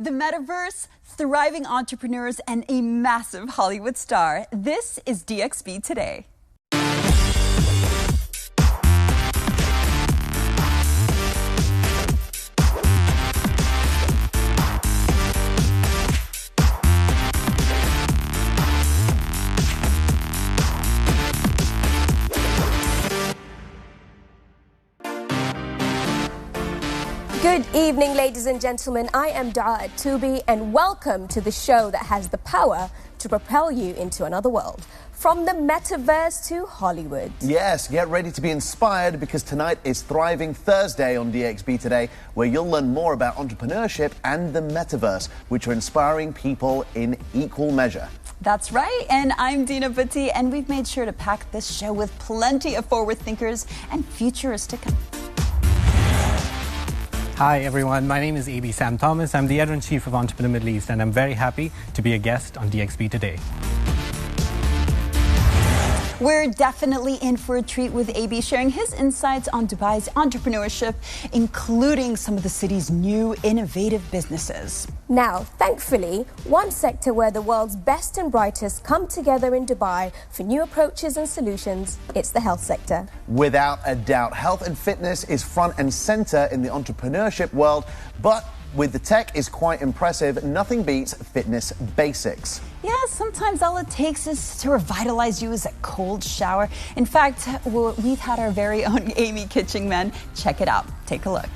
the metaverse, thriving entrepreneurs, and a massive Hollywood star. This is DXB Today. Good evening, ladies and gentlemen. I am Dua At-Tubi, and welcome to the show that has the power to propel you into another world. From the metaverse to Hollywood. Yes, get ready to be inspired because tonight is Thriving Thursday on DXB Today, where you'll learn more about entrepreneurship and the metaverse, which are inspiring people in equal measure. That's right, and I'm Dina Bhatti, and we've made sure to pack this show with plenty of forward thinkers and futuristic. Hi everyone, my name is AB Sam Thomas. I'm the Editor-in-Chief of Entrepreneur Middle East, and I'm very happy to be a guest on DXB Today. We're definitely in for a treat with AB sharing his insights on Dubai's entrepreneurship, including some of the city's new innovative businesses. Now, thankfully, one sector where the world's best and brightest come together in Dubai for new approaches and solutions, it's the health sector. Without a doubt, health and fitness is front and center in the entrepreneurship world, but with the tech is quite impressive. Nothing beats fitness basics. Yeah, sometimes all it takes is to revitalize you is a cold shower. In fact, we've had our very own Amy Kitchingman. Check it out. Take a look.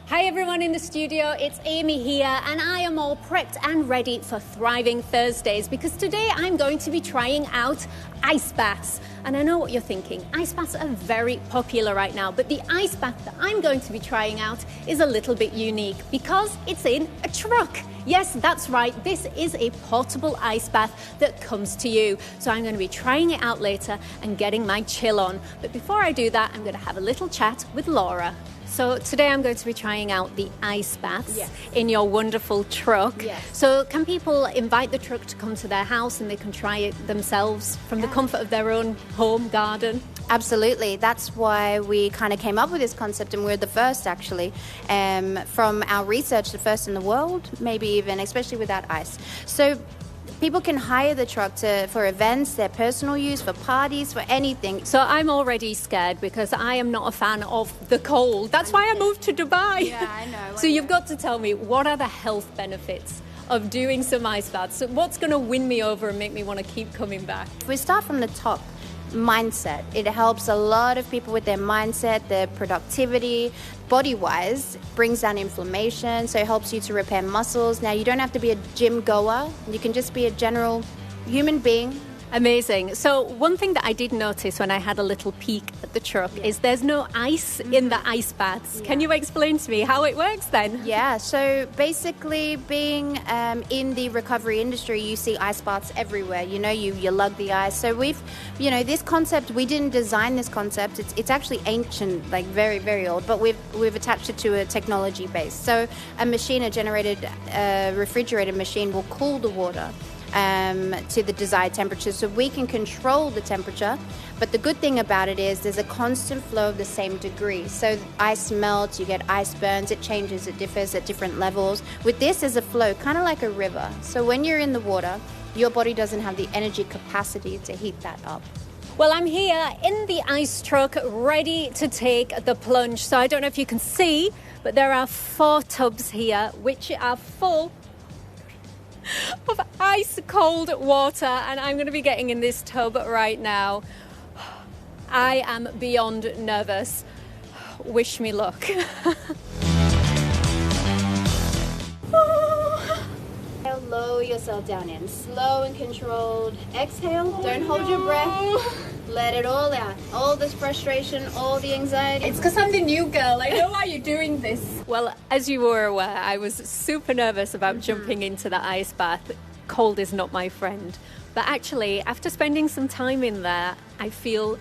Hi everyone in the studio, it's Amy here, and I am all prepped and ready for Thriving Thursdays because today I'm going to be trying out ice baths. And I know what you're thinking, ice baths are very popular right now, but the ice bath that I'm going to be trying out is a little bit unique because it's in a truck. Yes, that's right, this is a portable ice bath that comes to you. So I'm going to be trying it out later and getting my chill on. But before I do that, I'm going to have a little chat with Laura. So today I'm going to be trying out the ice baths in your wonderful truck. Yes. So can people invite the truck to come to their house and they can try it themselves from the comfort of their own home garden? Absolutely. That's why we kind of came up with this concept, and we're the first actually. From our research, the first in the world, maybe even, especially without ice. So people can hire the truck for events, their personal use, for parties, for anything. So I'm already scared because I am not a fan of the cold. That's why I moved to Dubai. Yeah, I know. So you've got to tell me, what are the health benefits of doing some ice baths? So what's going to win me over and make me want to keep coming back? We start from the top. Mindset. It helps a lot of people with their mindset, their productivity, body-wise, brings down inflammation, so it helps you to repair muscles. Now, you don't have to be a gym goer. You can just be a general human being. Amazing. So one thing that I did notice when I had a little peek at the truck is there's no ice in the ice baths. Can you explain to me how it works then? Yeah, so basically being in the recovery industry, you see ice baths everywhere. You know, you lug the ice. So we've, this concept, we didn't design this concept. It's actually ancient, like very, very old, but we've attached it to a technology base. So a machine, a refrigerated machine will cool the water to the desired temperature, so we can control the temperature. But the good thing about it is there's a constant flow of the same degree. So ice melts, you get ice burns, it changes, it differs at different levels. With this, there's a flow, kind of like a river. So when you're in the water, your body doesn't have the energy capacity to heat that up. Well, I'm here in the ice truck ready to take the plunge. So I don't know if you can see, but there are 4 tubs here which are full of ice cold water, and I'm going to be getting in this tub right now. I am beyond nervous. Wish me luck. Lower yourself down in. Slow and controlled. Exhale. Don't hold your breath. Let it all out. All this frustration, all the anxiety. It's because I'm the new girl. I know why you're doing this. Well, as you were aware, I was super nervous about jumping into the ice bath. Cold is not my friend. But actually, after spending some time in there, I feel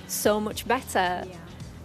so much better. Yeah.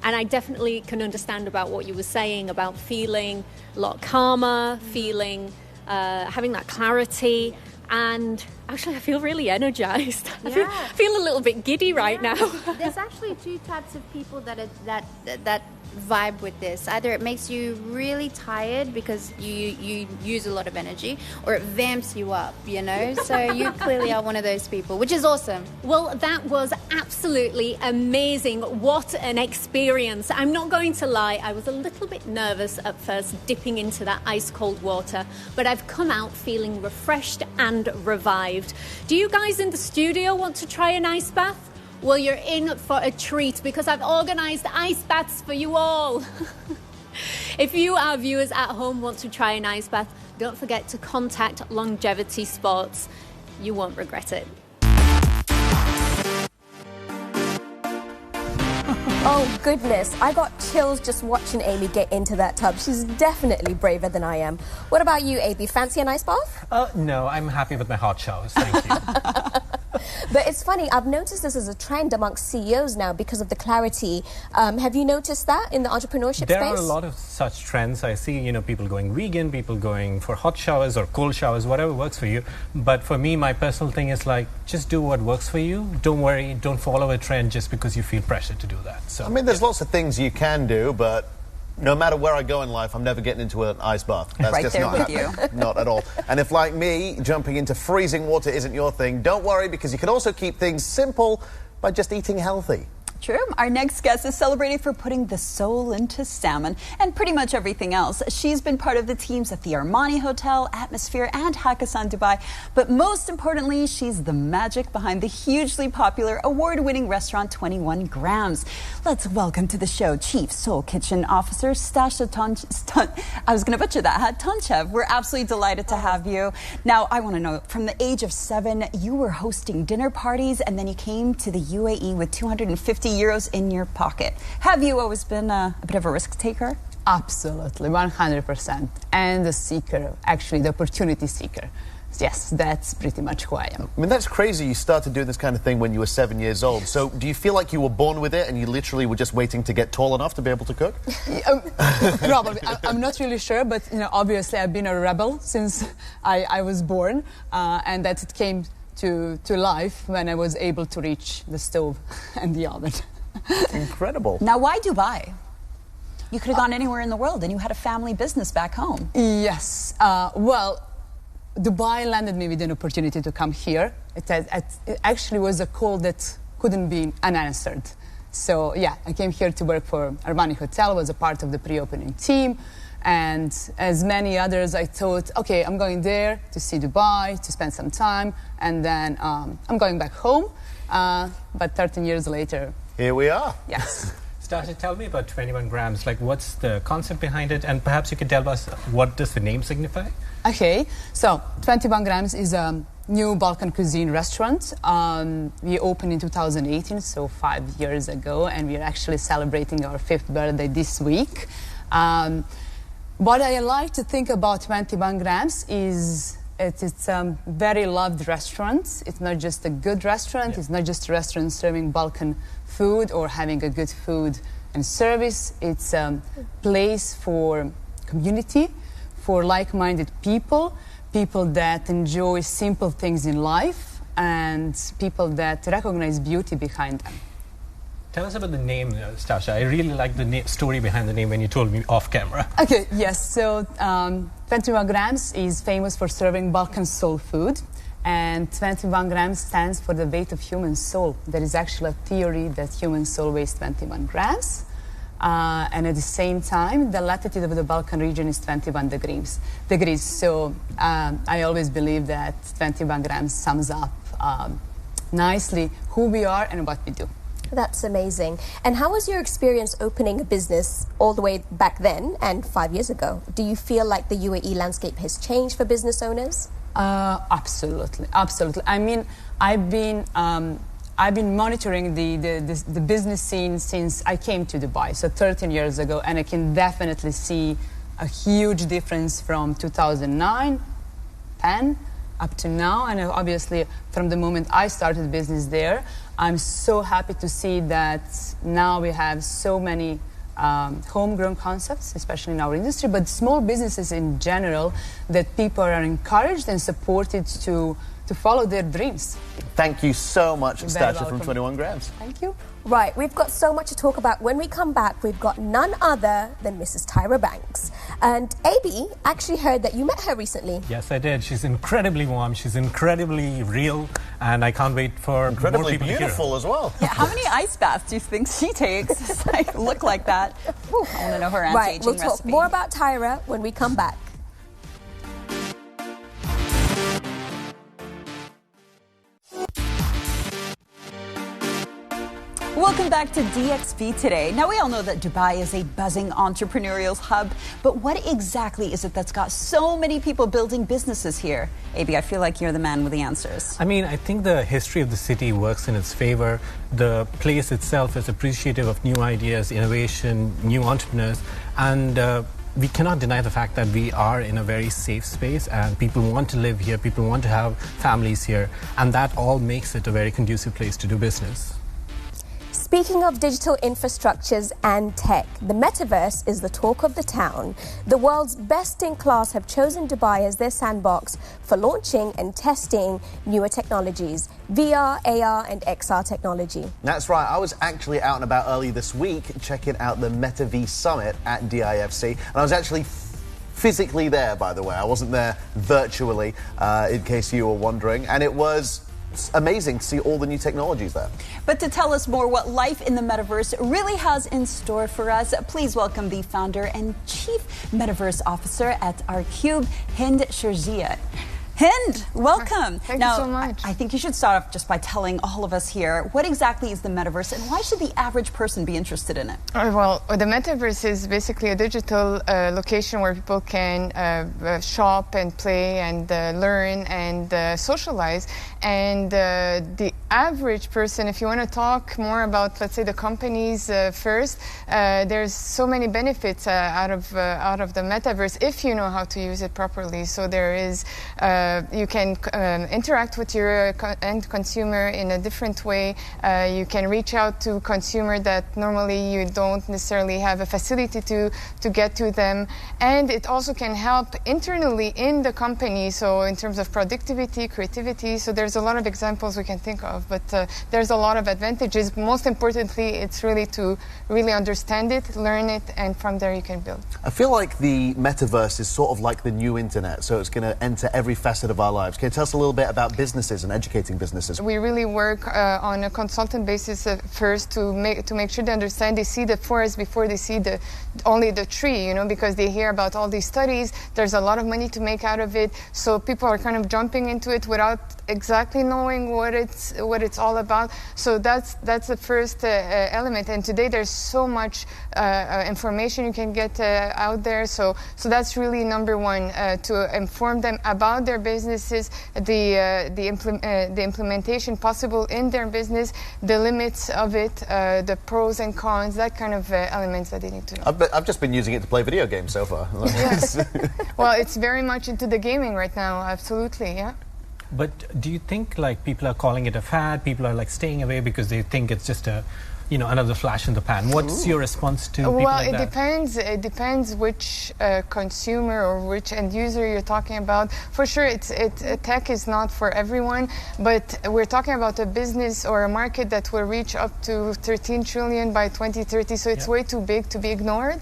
And I definitely can understand about what you were saying about feeling a lot calmer, feeling having that clarity. And Actually, I feel really energized. Yeah. I feel a little bit giddy right now. There's actually two types of people that vibe with this. Either it makes you really tired because you use a lot of energy, or it vamps you up, you know? So you clearly are one of those people, which is awesome. Well, that was absolutely amazing. What an experience. I'm not going to lie, I was a little bit nervous at first dipping into that ice cold water, but I've come out feeling refreshed and revived. Do you guys in the studio want to try an ice bath? Well, you're in for a treat because I've organised ice baths for you all. If you, our viewers at home, want to try an ice bath, don't forget to contact Longevity Sports. You won't regret it. Oh, goodness. I got chills just watching Amy get into that tub. She's definitely braver than I am. What about you, AB? Fancy a nice bath? No, I'm happy with my hot showers. Thank you. But it's funny, I've noticed this as a trend amongst CEOs now because of the clarity. Have you noticed that in the entrepreneurship There space? are a lot of such trends. I see, people going vegan, people going for hot showers or cold showers, whatever works for you. But for me, my personal thing is like, just do what works for you. Don't worry, don't follow a trend just because you feel pressure to do that. So, I mean, there's lots of things you can do, but no matter where I go in life, I'm never getting into an ice bath. That's Right just there not with happening. Not at all. And if, like me, jumping into freezing water isn't your thing, don't worry, because you can also keep things simple by just eating healthy. True. Our next guest is celebrated for putting the soul into salmon and pretty much everything else. She's been part of the teams at the Armani Hotel, Atmosphere, and Hakkasan Dubai. But most importantly, she's the magic behind the hugely popular, award-winning restaurant 21 Grams. Let's welcome to the show Chief Soul Kitchen Officer Stasha I was going to butcher that, Tonchev. We're absolutely delighted to have you. Now, I want to know, from the age of 7, you were hosting dinner parties, and then you came to the UAE with 250 euros in your pocket. Have you always been a bit of a risk taker? Absolutely, 100%. And a seeker, actually the opportunity seeker. Yes, that's pretty much who I am. I mean, that's crazy. You started doing this kind of thing when you were 7 years old. So do you feel like you were born with it and you literally were just waiting to get tall enough to be able to cook? Probably. I'm not really sure, but obviously I've been a rebel since I was born, and that it came to life when I was able to reach the stove and the oven. Incredible. Now, why Dubai? You could have gone anywhere in the world and you had a family business back home. Yes. Well, Dubai landed me with an opportunity to come here. It actually was a call that couldn't be unanswered. So, yeah, I came here to work for Armani Hotel, was a part of the pre-opening team. And as many others, I thought, okay, I'm going there to see Dubai, to spend some time, and then I'm going back home. But 13 years later... Here we are. Yes. Stasha, tell me about 21 Grams. Like, what's the concept behind it? And perhaps you could tell us, what does the name signify? Okay, so 21 Grams is a new Balkan cuisine restaurant. We opened in 2018, so 5 years ago, and we're actually celebrating our 5th birthday this week. What I like to think about 21 Grams is it's a very loved restaurant. It's not just a good restaurant. It's not just a restaurant serving Balkan food or having a good food and service. It's a place for community, for like-minded people, people that enjoy simple things in life, and people that recognize beauty behind them. Tell us about the name, Stasha. I really like the story behind the name when you told me off camera. Okay, yes. So 21 Grams is famous for serving Balkan soul food. And 21 grams stands for the weight of human soul. There is actually a theory that human soul weighs 21 grams. And at the same time, the latitude of the Balkan region is 21 degrees. So I always believe that 21 grams sums up nicely who we are and what we do. That's amazing. And how was your experience opening a business all the way back then and 5 years ago? Do you feel like the UAE landscape has changed for business owners? Absolutely. I mean, I've been monitoring the business scene since I came to Dubai, so 13 years ago, and I can definitely see a huge difference from 2009, 10, up to now, and obviously from the moment I started business there. I'm so happy to see that now we have so many homegrown concepts, especially in our industry, but small businesses in general, that people are encouraged and supported to to follow their dreams. Thank you so much, You're very Stasha from welcome. 21 Grams. Thank you. Right, we've got so much to talk about. When we come back, we've got none other than Mrs. Tyra Banks. And AB, actually heard that you met her recently. Yes, I did. She's incredibly warm. She's incredibly real. And I can't wait for more Incredibly people to hear her. beautiful as well. Yeah, how many ice baths do you think she takes? It's like, look like that. Whew, I want to know her Right, anti-aging we'll talk recipe. more about Tyra when we come back. Welcome back to DXB Today. Now, we all know that Dubai is a buzzing entrepreneurial hub, but what exactly is it that's got so many people building businesses here? AB, I feel like you're the man with the answers. I mean, I think the history of the city works in its favor. The place itself is appreciative of new ideas, innovation, new entrepreneurs, and we cannot deny the fact that we are in a very safe space and people want to live here, people want to have families here, and that all makes it a very conducive place to do business. Speaking of digital infrastructures and tech, the metaverse is the talk of the town. The world's best in class have chosen Dubai as their sandbox for launching and testing newer technologies, VR, AR and XR technology. That's right. I was actually out and about early this week checking out the MetaV Summit at DIFC, and I was actually physically there, by the way. I wasn't there virtually, in case you were wondering, and it was amazing to see all the new technologies there. But to tell us more what life in the metaverse really has in store for us, please welcome the founder and chief metaverse officer at R-Cube, Hind Shirzia. Hind, welcome. Thank now, you so much. I think you should start off just by telling all of us here what exactly is the metaverse and why should the average person be interested in it? Well, the metaverse is basically a digital location where people can shop and play and learn and socialize. And the average person, if you want to talk more about, let's say, the companies first, there's so many benefits out of the metaverse if you know how to use it properly. So there is you can interact with your end consumer in a different way. You can reach out to consumer that normally you don't necessarily have a facility to get to them. And it also can help internally in the company, so in terms of productivity, creativity. So there's a lot of examples we can think of, but there's a lot of advantages. Most importantly, it's really to really understand it, learn it, and from there you can build. I feel like the metaverse is sort of like the new internet, so it's going to enter every facet of our lives. Can you tell us a little bit about businesses and educating businesses? We really work on a consultant basis first to make sure they understand, they see the forest before they see only the tree, you know, because they hear about all these studies. There's a lot of money to make out of it, so people are kind of jumping into it without exactly knowing what it's all about. So that's the first element. And today there's so much information you can get out there. So that's really number one, to inform them about their businesses, the implementation possible in their business, the limits of it, the pros and cons, that kind of elements that they need to know. I've just been using it to play video games so far. Yes. Well, it's very much into the gaming right now, absolutely, yeah. But do you think like people are calling it a fad? People are like staying away because they think it's just a, you know, another flash in the pan. What's your response to people like that? It depends which consumer or which end user you're talking about. For sure, tech is not for everyone, but we're talking about a business or a market that will reach up to 13 trillion by 2030. So it's way too big to be ignored.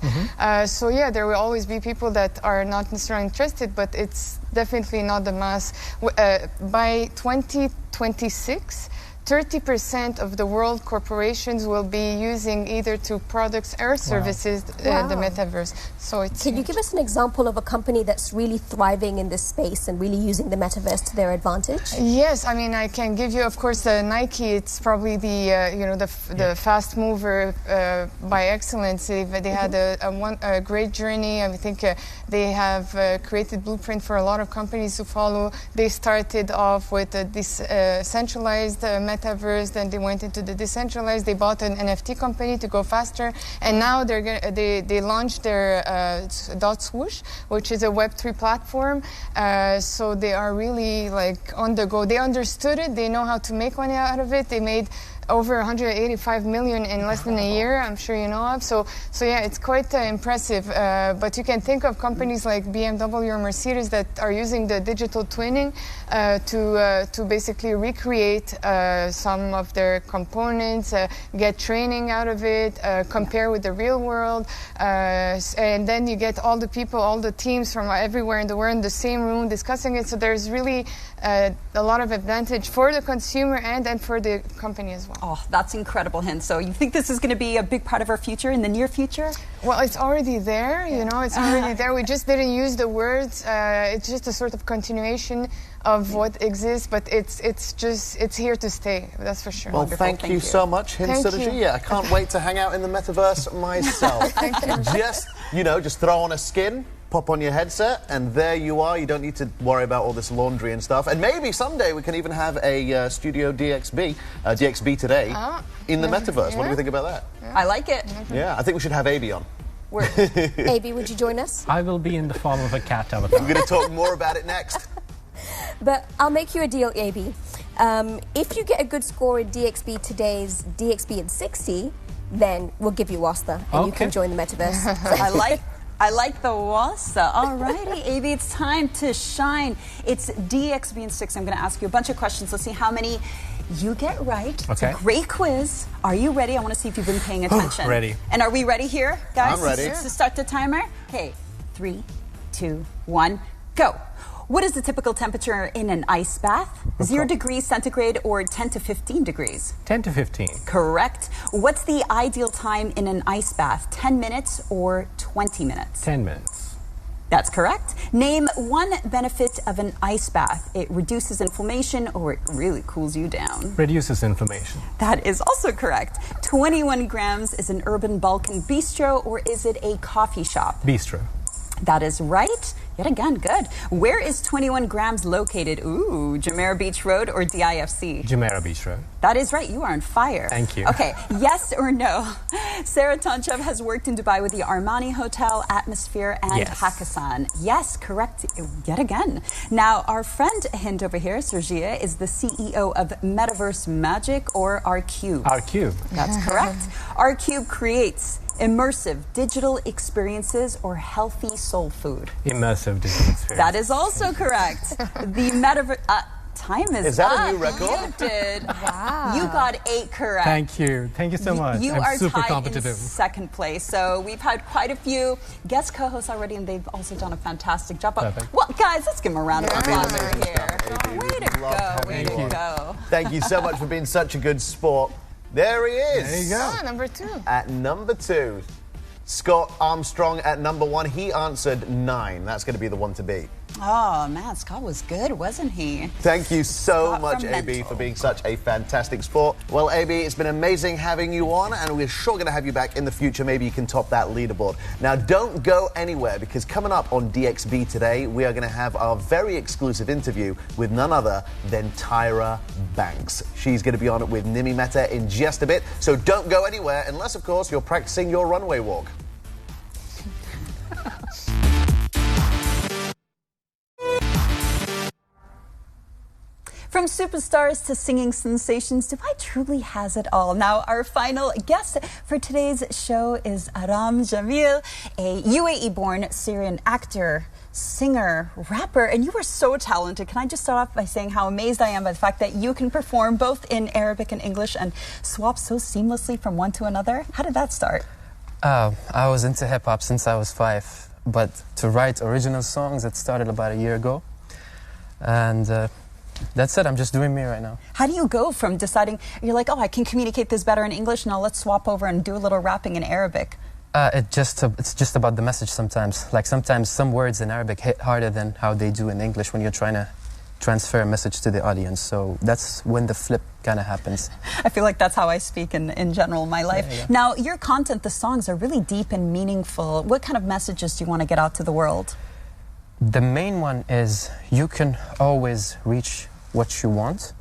So yeah, there will always be people that are not necessarily interested, but it's definitely not the mass. By 2026, 30% of the world corporations will be using either to products or services the metaverse. So it's Can you give us an example of a company that's really thriving in this space and really using the metaverse to their advantage? Yes, I mean, I can give you, of course, Nike. It's probably the fast mover by excellence. They had a great journey. I think they have created blueprint for a lot of companies to follow. They started off with this centralized metaverse, then they went into the decentralized. They bought an NFT company to go faster, and now they launched their .swoosh, which is a Web3 platform. So they are really like on the go. They understood it. They know how to make money out of it. They made over 185 million in less than a year, I'm sure you know of. So yeah, it's quite impressive. But you can think of companies like BMW or Mercedes that are using the digital twinning to basically recreate some of their components, get training out of it, compare with the real world, and then you get all the people, all the teams from everywhere in the world in the same room discussing it. So there's really a lot of advantage for the consumer and for the company as well. Oh, that's incredible, Hind. So you think this is going to be a big part of our future in the near future? Well, it's already there, you know, it's already there. We just didn't use the words. It's just a sort of continuation of what exists, but it's here to stay, that's for sure. Well, thank you so much, Hind Sirji. Yeah, I can't wait to hang out in the metaverse myself. Thank you. Just throw on a skin, pop on your headset, and there you are. You don't need to worry about all this laundry and stuff. And maybe someday we can even have a Studio DXB Today in the metaverse. What do we think about that? I like it. Yeah, I think we should have AB on. AB, would you join us? I will be in the form of a cat avatar. We're going to talk more about it next. But I'll make you a deal, AB. If you get a good score in DXB Today's DXB in 60, then we'll give you Wasta, and you can join the metaverse. I like the Wasta. Alrighty, AB, it's time to shine. It's DXB in 6. I'm going to ask you a bunch of questions. Let's see how many you get right. It's a great quiz. Are you ready? I want to see if you've been paying attention. Ready. And are we ready here, guys? I'm ready. To start the timer? Okay, 3, 2, 1, go. What is the typical temperature in an ice bath? 0 degrees centigrade or 10 to 15 degrees? 10 to 15. Correct. What's the ideal time in an ice bath? 10 minutes or 20 minutes? 10 minutes. That's correct. Name one benefit of an ice bath. It reduces inflammation or it really cools you down. Reduces inflammation. That is also correct. 21 grams is an urban Balkan bistro or is it a coffee shop? Bistro. That is right. Yet again, good. Where is 21 grams located? Ooh, Jumeirah Beach Road or DIFC? Jumeirah Beach Road. That is right. You are on fire. Thank you. Okay, yes or no? Sarah Tonchev has worked in Dubai with the Armani Hotel, Atmosphere, and Hakkasan. Yes, correct. Yet again. Now, our friend Hind over here, Sergia, is the CEO of Metaverse Magic or R-Cube. R-Cube. That's correct. R-Cube creates immersive digital experiences or healthy soul food. Immersive digital experience. That is also correct. The metaverse. Time is that up. a new record? You did. Wow. You got 8 correct. Thank you. Thank you so much. You I'm are super tied competitive. in second place. So we've had quite a few guest co-hosts already, and they've also done a fantastic job. Perfect. Well, guys, let's give them a round of applause over here. Way to go. Way to go. Thank you so much for being such a good sport. There he is. There you go. Number 2. At number 2. Scott Armstrong at number 1. He answered 9. That's going to be the one to beat. Oh, man, Scott was good, wasn't he? Thank you so Scott much, from AB, Mental. for being such a fantastic sport. Well, AB, it's been amazing having you on, and we're sure going to have you back in the future. Maybe you can top that leaderboard. Now, don't go anywhere, because coming up on DXB Today, we are going to have our very exclusive interview with none other than Tyra Banks. She's going to be on with Nimi Mehta in just a bit, so don't go anywhere, unless, of course, you're practicing your runway walk. From superstars to singing sensations, Dubai truly has it all. Now, our final guest for today's show is Aram Jamil, a UAE-born Syrian actor, singer, rapper, and you are so talented. Can I just start off by saying how amazed I am by the fact that you can perform both in Arabic and English and swap so seamlessly from one to another? How did that start? I was into hip-hop since I was 5, but to write original songs, it started about a year ago. And that's it, I'm just doing me right now. How do you go from deciding, you're like, oh, I can communicate this better in English, now let's swap over and do a little rapping in Arabic? It's just about the message sometimes. Like sometimes some words in Arabic hit harder than how they do in English when you're trying to transfer a message to the audience. So that's when the flip kind of happens. I feel like that's how I speak in general in my life. Yeah. Now, your content, the songs are really deep and meaningful. What kind of messages do you want to get out to the world? The main one is you can always reach what you want.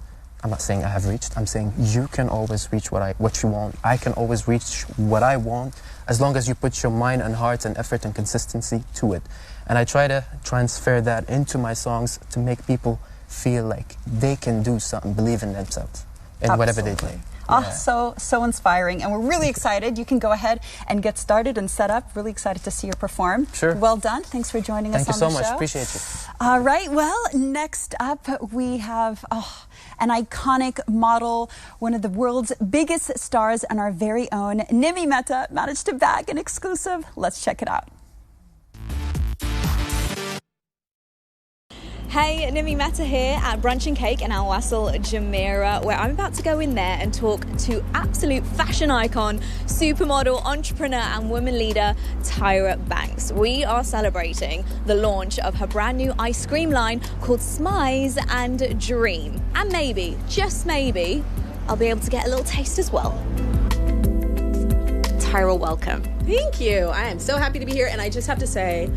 I'm not saying I have reached, I'm saying you can always reach what you want. I can always reach what I want as long as you put your mind and heart and effort and consistency to it. And I try to transfer that into my songs to make people feel like they can do something, believe in themselves, in whatever they do. So inspiring. And we're really excited. You can go ahead and get started and set up. Really excited to see you perform. Sure. Well done. Thanks for joining us on the show. Thank you so much. Appreciate you. All right. Well, next up we have an iconic model, one of the world's biggest stars, and our very own Nimi Mehta managed to bag an exclusive. Let's check it out. Hey, Nimi Mehta here at Brunch and Cake in Al Wasl, Jumeirah, where I'm about to go in there and talk to absolute fashion icon, supermodel, entrepreneur and woman leader Tyra Banks. We are celebrating the launch of her brand new ice cream line called Smize and Dream. And maybe, just maybe, I'll be able to get a little taste as well. Tyra, welcome. Thank you. I am so happy to be here, and I just have to say,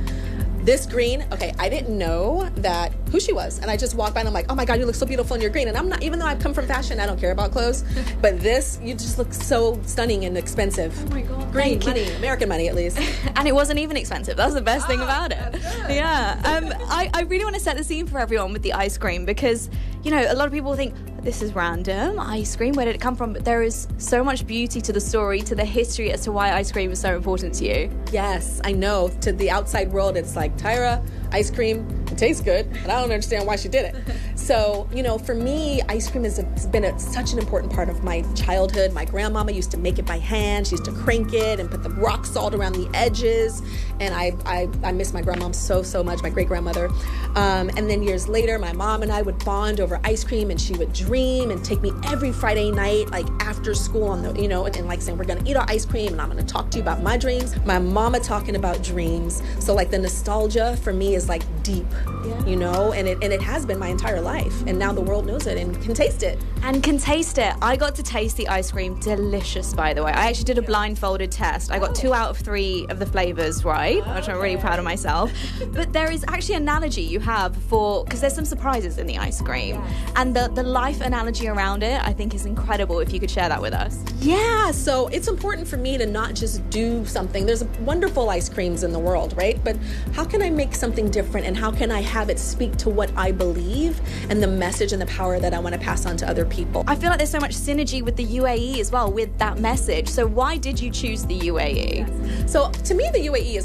this green, okay, I didn't know that who she was. And I just walked by and I'm like, oh my God, you look so beautiful in your green. And I'm not, even though I've come from fashion, I don't care about clothes. But this, you just look so stunning and expensive. Oh my God. Green money, American money at least. And it wasn't even expensive. That's the best thing about it. Yeah. I really want to set the scene for everyone with the ice cream because, you know, a lot of people think, this is random, ice cream, where did it come from? But there is so much beauty to the story, to the history as to why ice cream is so important to you. Yes, I know. To the outside world, it's like, Tyra, ice cream, it tastes good, and I don't understand why she did it. So, you know, for me, ice cream has been such an important part of my childhood. My grandmama used to make it by hand. She used to crank it and put the rock salt around the edges. And I miss my grandmom so much, my great-grandmother. And then years later, my mom and I would bond over ice cream, and she would dream and take me every Friday night, like after school on the, you know, and like saying, we're gonna eat our ice cream and I'm gonna talk to you about my dreams. My mama talking about dreams. So like the nostalgia for me is like deep, you know, and it has been my entire life. And now the world knows it and can taste it. I got to taste the ice cream. Delicious, by the way. I actually did a blindfolded test. I got 2 out of 3 of the flavors right, which I'm really proud of myself. But there is actually an analogy you have for, because there's some surprises in the ice cream. And the life analogy around it, I think, is incredible. If you could share that with us. Yeah, so it's important for me to not just do something. There's wonderful ice creams in the world, right? But how can I make something different, and how can I have it speak to what I believe and the message and the power that I want to pass on to other people? I feel like there's so much synergy with the UAE as well, with that message. So why did you choose the UAE? So to me, the UAE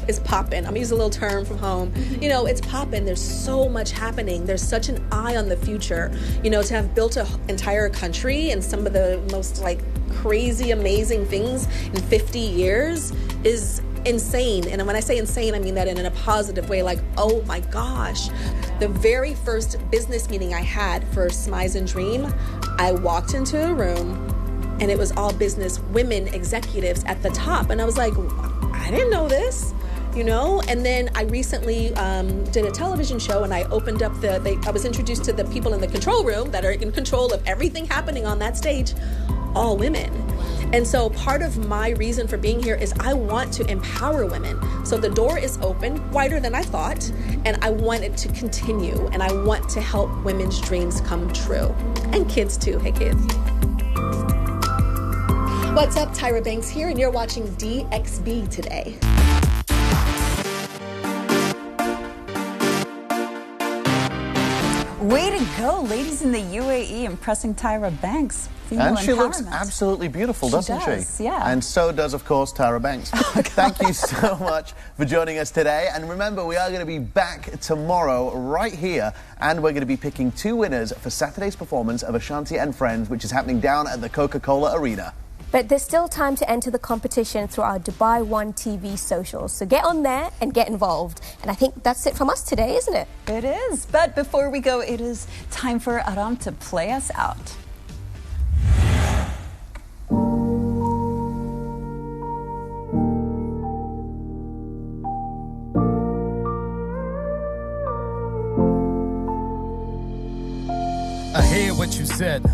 is poppin'. I'm gonna use a little term from home. You know, it's poppin'. There's so much happening. There's such an eye on the future. You know, to have built an entire country and some of the most like crazy, amazing things in 50 years is insane. And when I say insane, I mean that in a positive way, like, oh my gosh. The very first business meeting I had for Smize and Dream, I walked into a room and it was all business women executives at the top. And I was like, I didn't know this, you know? And then I recently did a television show, and I opened up I was introduced to the people in the control room that are in control of everything happening on that stage, all women. And so part of my reason for being here is I want to empower women. So the door is open, wider than I thought, and I want it to continue, and I want to help women's dreams come true. And kids too. Hey kids. What's up? Tyra Banks here, and you're watching DXB Today. Way to go, ladies in the UAE, impressing Tyra Banks. And she looks absolutely beautiful, doesn't she? Yeah. And so does, of course, Tyra Banks. Thank you so much for joining us today. And remember, we are going to be back tomorrow right here. And we're going to be picking 2 winners for Saturday's performance of Ashanti and Friends, which is happening down at the Coca-Cola Arena. But there's still time to enter the competition through our Dubai One TV socials. So get on there and get involved. And I think that's it from us today, isn't it? It is. But before we go, it is time for Aram to play us out. I hear what you said.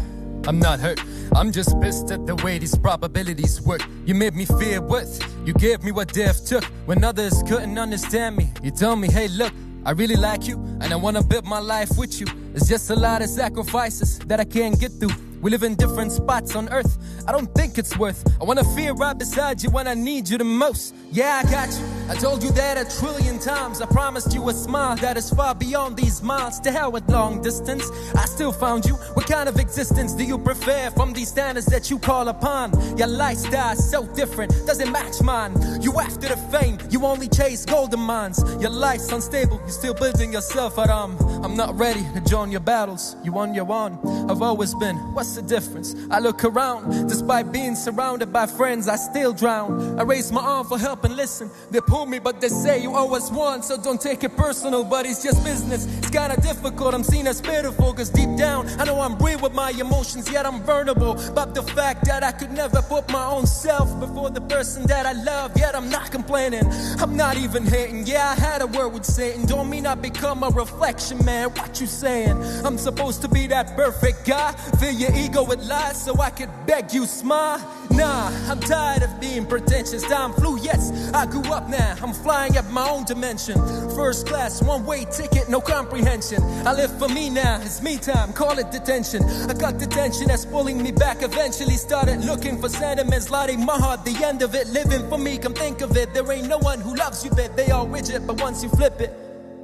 I'm not hurt. I'm just pissed at the way these probabilities work. You made me fear worth. You gave me what death took when others couldn't understand me. You told me, hey, look, I really like you and I want to build my life with you. It's just a lot of sacrifices that I can't get through. We live in different spots on earth. I don't think it's worth. I want to feel right beside you when I need you the most. Yeah, I got you. I told you that 1,000,000,000 times. I promised you a smile that is far beyond these miles. To hell with long distance, I still found you. What kind of existence do you prefer from these standards that you call upon? Your lifestyle is so different, doesn't match mine. You after the fame, you only chase golden mines. Your life's unstable, you're still building yourself, but I'm not ready to join your battles. You on your own, I've always been. What's the difference? I look around, despite being surrounded by friends, I still drown. I raise my arm for help and listen. They pull me, but they say you always won, so don't take it personal, but it's just business. It's kinda difficult, I'm seen as pitiful, cause deep down, I know I'm real with my emotions, yet I'm vulnerable. But the fact that I could never put my own self before the person that I love, yet I'm not complaining. I'm not even hating, yeah, I had a word with Satan. Don't mean I become a reflection, man, what you saying? I'm supposed to be that perfect guy, fill your ego with lies so I could beg you smile. Nah, I'm tired of being pretentious. Time flew, yes, I grew up now. I'm flying at my own dimension. First class, one-way ticket, no comprehension. I live for me now, it's me time, call it detention. I got detention that's pulling me back. Eventually started looking for sentiments, lighting my heart, the end of it. Living for me, come think of it. There ain't no one who loves you, babe. They all rigid, but once you flip it,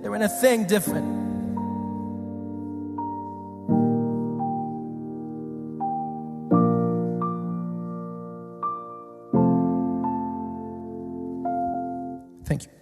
they're in a thing different. Thank you.